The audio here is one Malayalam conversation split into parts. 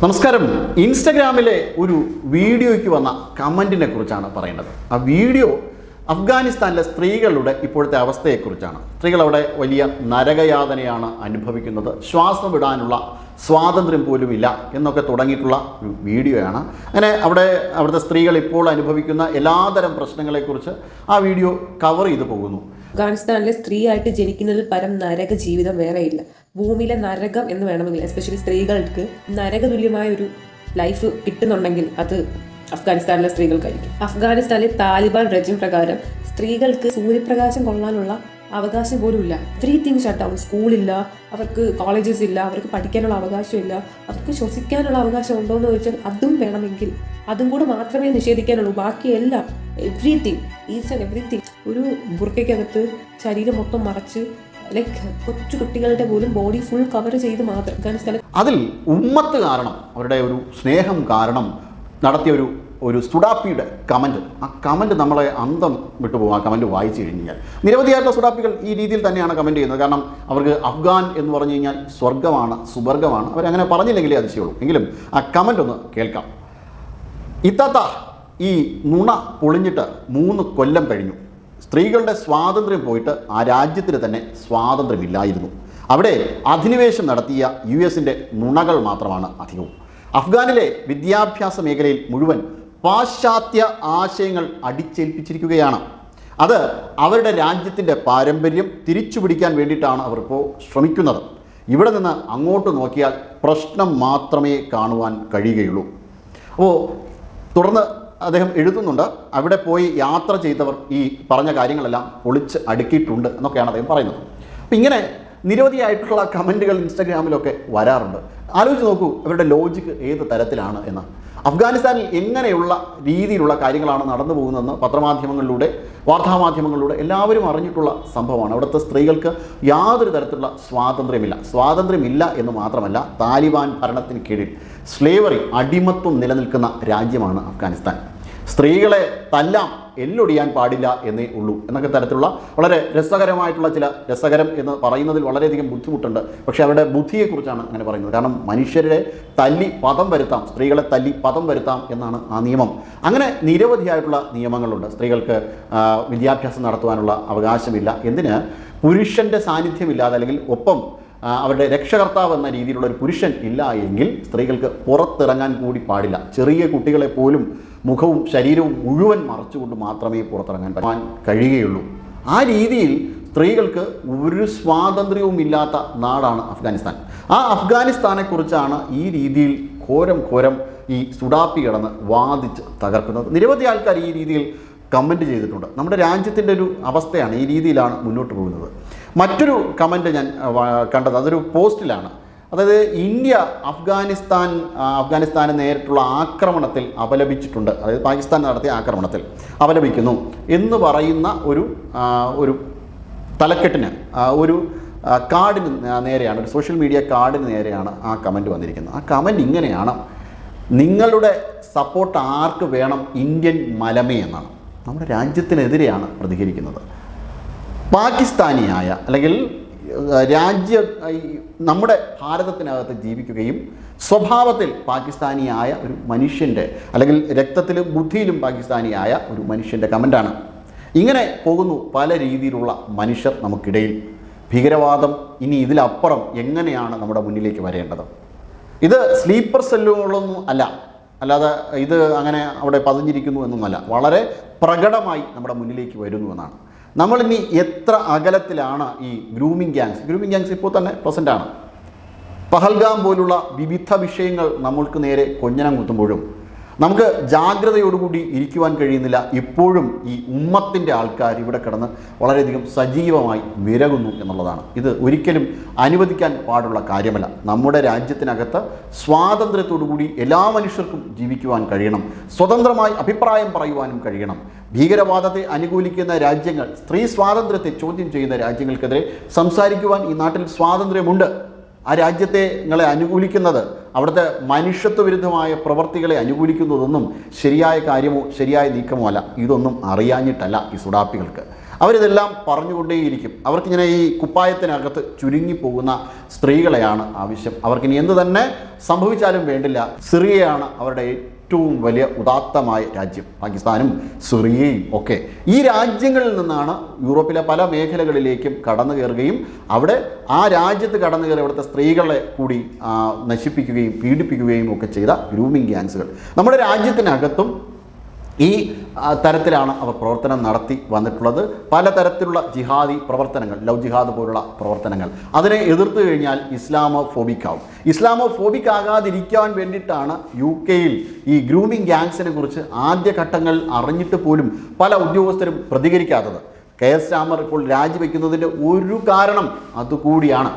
നമസ്കാരം. ഇൻസ്റ്റഗ്രാമിലെ ഒരു വീഡിയോയ്ക്ക് വന്ന കമൻറ്റിനെ കുറിച്ചാണ് പറയേണ്ടത്. ആ വീഡിയോ അഫ്ഗാനിസ്ഥാനിലെ സ്ത്രീകളുടെ ഇപ്പോഴത്തെ അവസ്ഥയെക്കുറിച്ചാണ്. സ്ത്രീകൾ അവിടെ വലിയ നരകയാതനയാണ് അനുഭവിക്കുന്നത്, ശ്വാസം വിടാനുള്ള സ്വാതന്ത്ര്യം പോലുമില്ല എന്നൊക്കെ തുടങ്ങിയിട്ടുള്ള ഒരു വീഡിയോയാണ്. അങ്ങനെ അവിടുത്തെ സ്ത്രീകൾ ഇപ്പോൾ അനുഭവിക്കുന്ന എല്ലാതരം പ്രശ്നങ്ങളെക്കുറിച്ച് ആ വീഡിയോ കവർ ചെയ്തു പോകുന്നു. അഫ്ഗാനിസ്ഥാനിലെ സ്ത്രീയായിട്ട് ജനിക്കുന്നതിൽ പരം നരക ജീവിതം വേറെയില്ല. ഭൂമിയിലെ നരകം എന്ന് വേണമെങ്കിൽ, എസ്പെഷ്യലി സ്ത്രീകൾക്ക് നരകതുല്യമായ ഒരു ലൈഫ് കിട്ടുന്നുണ്ടെങ്കിൽ അത് അഫ്ഗാനിസ്ഥാനിലെ സ്ത്രീകൾക്കായിരിക്കും. അഫ്ഗാനിസ്ഥാനിലെ താലിബാൻ റെജിം പ്രകാരം സ്ത്രീകൾക്ക് സൂര്യപ്രകാശം കൊള്ളാനുള്ള അവകാശം പോലും ഇല്ല. Everything shut down. സ്കൂളില്ല, അവർക്ക് കോളേജസ് ഇല്ല, അവർക്ക് പഠിക്കാനുള്ള അവകാശമില്ല, അവർക്ക് ശ്വസിക്കാനുള്ള അവകാശം ഉണ്ടോ എന്ന് ചോദിച്ചാൽ അതും വേണമെങ്കിൽ അതും കൂടെ മാത്രമേ നിഷേധിക്കാനുള്ളൂ. ബാക്കിയെല്ലാം എവ്രിതിങ്, ഈച്ച് ആൻഡ് എവ്രിതിങ്. ഒരു ബുർക്കയ്ക്കകത്ത് ശരീരം മൊത്തം മറച്ച്, ലൈക്ക് കൊച്ചു കുട്ടികളുടെ പോലും ബോഡി ഫുൾ കവർ ചെയ്ത് മാത്രം അഫ്ഗാനിസ്ഥാനിൽ. അതിൽ ഉമ്മത്ത് കാരണം, അവരുടെ ഒരു സ്നേഹം കാരണം നടത്തിയ ഒരു സുഡാപ്പിയുടെ കമൻറ്റ്, ആ കമൻറ്റ് നമ്മളെ അന്തം വിട്ടുപോകും. ആ കമൻറ്റ് വായിച്ചു കഴിഞ്ഞാൽ നിരവധിയായിട്ടുള്ള സുഡാപ്പികൾ ഈ രീതിയിൽ തന്നെയാണ് കമൻറ്റ് ചെയ്യുന്നത്. കാരണം അവർക്ക് അഫ്ഗാൻ എന്ന് പറഞ്ഞു കഴിഞ്ഞാൽ സ്വർഗ്ഗമാണ്, സുവർഗമാണ്. അവരങ്ങനെ പറഞ്ഞില്ലെങ്കിലേ അതിശയുള്ളൂ. എങ്കിലും ആ കമൻറ്റ് ഒന്ന് കേൾക്കാം. ഇത്താത്ത, ഈ നുണ പൊളിഞ്ഞിട്ട് 3 കൊല്ലം കഴിഞ്ഞു. സ്ത്രീകളുടെ സ്വാതന്ത്ര്യം പോയിട്ട് ആ രാജ്യത്തിന് തന്നെ സ്വാതന്ത്ര്യമില്ലായിരുന്നു. അവിടെ അധിനിവേശം നടത്തിയ US-ൻ്റെ നുണകൾ മാത്രമാണ് അധികവും. അഫ്ഗാനിലെ വിദ്യാഭ്യാസ മേഖലയിൽ മുഴുവൻ പാശ്ചാത്യ ആശയങ്ങൾ അടിച്ചേൽപ്പിച്ചിരിക്കുകയാണ്. അത് അവരുടെ രാജ്യത്തിൻ്റെ പാരമ്പര്യം തിരിച്ചുപിടിക്കാൻ വേണ്ടിയിട്ടാണ് അവർ ഇപ്പോൾ ശ്രമിക്കുന്നത്. ഇവിടെ നിന്ന് അങ്ങോട്ട് നോക്കിയാൽ പ്രശ്നം മാത്രമേ കാണുവാൻ കഴിയുകയുള്ളൂ. അപ്പോൾ തുടർന്ന് അദ്ദേഹം എഴുതുന്നുണ്ട്, അവിടെ പോയി യാത്ര ചെയ്തവർ ഈ പറഞ്ഞ കാര്യങ്ങളെല്ലാം പൊളിച്ച് അടുക്കിയിട്ടുണ്ട് എന്നൊക്കെയാണ് അദ്ദേഹം പറയുന്നത്. അപ്പം ഇങ്ങനെ നിരവധിയായിട്ടുള്ള കമൻറ്റുകൾ ഇൻസ്റ്റഗ്രാമിലൊക്കെ വരാറുണ്ട്. ആലോചിച്ച് നോക്കൂ അവരുടെ ലോജിക്ക് ഏത് തരത്തിലാണ് എന്ന്. അഫ്ഗാനിസ്ഥാനിൽ എങ്ങനെയുള്ള രീതിയിലുള്ള കാര്യങ്ങളാണ് നടന്നു പോകുന്നതെന്ന് പത്രമാധ്യമങ്ങളിലൂടെ, വാർത്താമാധ്യമങ്ങളിലൂടെ എല്ലാവരും അറിഞ്ഞിട്ടുള്ള സംഭവമാണ്. അവിടുത്തെ സ്ത്രീകൾക്ക് യാതൊരു തരത്തിലുള്ള സ്വാതന്ത്ര്യമില്ല എന്ന് മാത്രമല്ല, താലിബാൻ ഭരണത്തിന് കീഴിൽ സ്ലേവറി, അടിമത്വം നിലനിൽക്കുന്ന രാജ്യമാണ് അഫ്ഗാനിസ്ഥാൻ. സ്ത്രീകളെ തല്ലാം, എല്ലൊടിയാൻ പാടില്ല എന്നേ ഉള്ളൂ എന്നൊക്കെ തരത്തിലുള്ള വളരെ രസകരമായിട്ടുള്ള രസകരം എന്ന് പറയുന്നതിൽ വളരെയധികം ബുദ്ധിമുട്ടുണ്ട്. പക്ഷേ അവരുടെ ബുദ്ധിയെക്കുറിച്ചാണ് അങ്ങനെ പറയുന്നത്. കാരണം മനുഷ്യരെ തല്ലി പദം വരുത്താം, സ്ത്രീകളെ തല്ലി പദം വരുത്താം എന്നാണ് ആ നിയമം. അങ്ങനെ നിരവധിയായിട്ടുള്ള നിയമങ്ങളുണ്ട്. സ്ത്രീകൾക്ക് വിദ്യാഭ്യാസം നടത്തുവാനുള്ള അവകാശമില്ല. എന്തിന്? പുരുഷൻ്റെ സാന്നിധ്യമില്ലാതെ, അല്ലെങ്കിൽ ഒപ്പം അവരുടെ രക്ഷകർത്താവ് എന്ന രീതിയിലുള്ള ഒരു പുരുഷൻ ഇല്ല എങ്കിൽ സ്ത്രീകൾക്ക് പുറത്തിറങ്ങാൻ കൂടി പാടില്ല. ചെറിയ കുട്ടികളെ പോലും മുഖവും ശരീരവും മുഴുവൻ മറച്ചുകൊണ്ട് മാത്രമേ പുറത്തിറങ്ങാൻ കഴിയുകയുള്ളൂ. ആ രീതിയിൽ സ്ത്രീകൾക്ക് ഒരു സ്വാതന്ത്ര്യവും ഇല്ലാത്ത നാടാണ് അഫ്ഗാനിസ്ഥാൻ. ആ അഫ്ഗാനിസ്ഥാനെക്കുറിച്ചാണ് ഈ രീതിയിൽ ഘോരം ഈ സുഡാപ്പി കിടന്ന് വാദിച്ച് തകർക്കുന്നത്. നിരവധി ആൾക്കാർ ഈ രീതിയിൽ കമൻറ്റ് ചെയ്തിട്ടുണ്ട്. നമ്മുടെ രാജ്യത്തിൻ്റെ ഒരു അവസ്ഥയാണ്, ഈ രീതിയിലാണ് മുന്നോട്ട് പോകുന്നത്. മറ്റൊരു കമൻറ്റ് ഞാൻ കണ്ടത്, അതൊരു പോസ്റ്റിലാണ്. അതായത് ഇന്ത്യ അഫ്ഗാനിസ്ഥാന് നേരിട്ടുള്ള ആക്രമണത്തിൽ അപലപിച്ചിട്ടുണ്ട്, അതായത് പാകിസ്ഥാൻ നടത്തിയ ആക്രമണത്തിൽ അപലപിക്കുന്നു എന്ന് പറയുന്ന ഒരു തലക്കെട്ടിന്, ഒരു കാർഡിന് നേരെയാണ്, ഒരു സോഷ്യൽ മീഡിയ കാർഡിന് നേരെയാണ് ആ കമൻറ്റ് വന്നിരിക്കുന്നത്. ആ കമൻറ്റ് ഇങ്ങനെയാണ്: നിങ്ങളുടെ സപ്പോർട്ട് ആർക്ക് വേണം ഇന്ത്യൻ മലമേ എന്നാണ്. നമ്മുടെ രാജ്യത്തിനെതിരെയാണ് പ്രതികരിക്കുന്നത്. പാകിസ്ഥാനിയായ, അല്ലെങ്കിൽ നമ്മുടെ ഭാരതത്തിനകത്ത് ജീവിക്കുകയും സ്വഭാവത്തിൽ പാകിസ്ഥാനിയായ ഒരു മനുഷ്യൻ്റെ, അല്ലെങ്കിൽ രക്തത്തിലും ബുദ്ധിയിലും പാകിസ്ഥാനിയായ ഒരു മനുഷ്യൻ്റെ കമൻ്റാണ്. ഇങ്ങനെ പോകുന്നു പല രീതിയിലുള്ള മനുഷ്യർ നമുക്കിടയിൽ. ഭീകരവാദം ഇനി ഇതിലപ്പുറം എങ്ങനെയാണ് നമ്മുടെ മുന്നിലേക്ക് വരേണ്ടത്? ഇത് സ്ലീപ്പർ സെല്ലുകളൊന്നും അല്ലാതെ ഇത് അങ്ങനെ അവിടെ പതിഞ്ഞിരിക്കുന്നു എന്നൊന്നല്ല, വളരെ പ്രകടമായി നമ്മുടെ മുന്നിലേക്ക് വരുന്നു എന്നാണ്. നമ്മളിനി എത്ര അകലത്തിലാണ് ഈ ഗ്രൂമിങ് ഗ്യാങ്സ് ഇപ്പോൾ തന്നെ പ്രസൻ്റാണ്. പഹൽഗാം പോലുള്ള വിവിധ വിഷയങ്ങൾ നമ്മൾക്ക് നേരെ കൊഞ്ഞനം കുത്തുമ്പോഴും നമുക്ക് ജാഗ്രതയോടുകൂടി ഇരിക്കുവാൻ കഴിയുന്നില്ല. ഇപ്പോഴും ഈ ഉമ്മത്തിൻ്റെ ആൾക്കാർ ഇവിടെ കിടന്ന് വളരെയധികം സജീവമായി വിരകുന്നു എന്നുള്ളതാണ്. ഇത് ഒരിക്കലും അനുവദിക്കാൻ പാടുള്ള കാര്യമല്ല. നമ്മുടെ രാജ്യത്തിനകത്ത് സ്വാതന്ത്ര്യത്തോടുകൂടി എല്ലാ മനുഷ്യർക്കും ജീവിക്കുവാൻ കഴിയണം, സ്വതന്ത്രമായി അഭിപ്രായം പറയുവാനും കഴിയണം. ഭീകരവാദത്തെ അനുകൂലിക്കുന്ന രാജ്യങ്ങൾ, സ്ത്രീ സ്വാതന്ത്ര്യത്തെ ചോദ്യം ചെയ്യുന്ന രാജ്യങ്ങൾക്കെതിരെ സംസാരിക്കുവാൻ ഈ നാട്ടിൽ സ്വാതന്ത്ര്യമുണ്ട്. ആ രാജ്യത്തെ അനുകൂലിക്കുന്നത്, അവിടുത്തെ മനുഷ്യത്വ വിരുദ്ധമായ പ്രവർത്തികളെ അനുകൂലിക്കുന്നതൊന്നും ശരിയായ കാര്യമോ ശരിയായ നീക്കമോ അല്ല. ഇതൊന്നും അറിയാഞ്ഞിട്ടല്ല ഈ സുഡാപ്പികൾക്ക്. അവരിതെല്ലാം പറഞ്ഞുകൊണ്ടേയിരിക്കും. അവർക്കിങ്ങനെ ഈ കുപ്പായത്തിനകത്ത് ചുരുങ്ങിപ്പോകുന്ന സ്ത്രീകളെയാണ് ആവശ്യം. അവർക്കിനി എന്ത് തന്നെ സംഭവിച്ചാലും വേണ്ടില്ല, സിറിയയാണ് അവരുടെ ഏറ്റവും വലിയ ഉദാത്തമായ രാജ്യം. പാകിസ്ഥാനും സിറിയയും ഒക്കെ ഈ രാജ്യങ്ങളിൽ നിന്നാണ് യൂറോപ്പിലെ പല മേഖലകളിലേക്കും കടന്നു കയറുകയും അവിടെ ആ രാജ്യത്ത് കടന്നു കയറി അവിടുത്തെ സ്ത്രീകളെ കൂടി നശിപ്പിക്കുകയും പീഡിപ്പിക്കുകയും ഒക്കെ ചെയ്ത ഗ്രൂമിംഗ് ഗ്യാങ്സുകൾ നമ്മുടെ രാജ്യത്തിനകത്തും ഈ തരത്തിലാണ് അവർ പ്രവർത്തനം നടത്തി വന്നിട്ടുള്ളത്. പലതരത്തിലുള്ള ജിഹാദി പ്രവർത്തനങ്ങൾ, ലവ് ജിഹാദ് പോലുള്ള പ്രവർത്തനങ്ങൾ, അതിനെ എതിർത്ത് കഴിഞ്ഞാൽ ഇസ്ലാമോഫോബിക് ആവും. ഇസ്ലാമോഫോബിക് ആകാതിരിക്കാൻ വേണ്ടിയിട്ടാണ് UK ഈ ഗ്രൂമിംഗ് ഗ്യാങ്സിനെ കുറിച്ച് ആദ്യഘട്ടങ്ങൾ അറിഞ്ഞിട്ട് പോലും പല ഉദ്യോഗസ്ഥരും പ്രതികരിക്കാത്തത്. കെയർ സ്റ്റാമർ ഇപ്പോൾ രാജിവെക്കുന്നതിൻ്റെ ഒരു കാരണം അതുകൂടിയാണ്.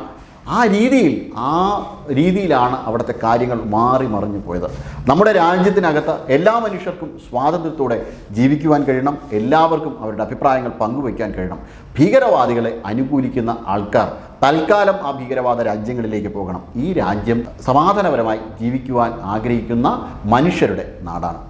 ആ രീതിയിലാണ് അവിടുത്തെ കാര്യങ്ങൾ മാറി മറിഞ്ഞു പോയത്. നമ്മുടെ രാജ്യത്തിനകത്ത് എല്ലാ മനുഷ്യർക്കും സ്വാതന്ത്ര്യത്തോടെ ജീവിക്കുവാൻ കഴിയണം, എല്ലാവർക്കും അവരുടെ അഭിപ്രായങ്ങൾ പങ്കുവയ്ക്കാൻ കഴിയണം. ഭീകരവാദികളെ അനുകൂലിക്കുന്ന ആൾക്കാർ തൽക്കാലം ആ ഭീകരവാദ രാജ്യങ്ങളിലേക്ക് പോകണം. ഈ രാജ്യം സമാധാനപരമായി ജീവിക്കുവാൻ ആഗ്രഹിക്കുന്ന മനുഷ്യരുടെ നാടാണ്.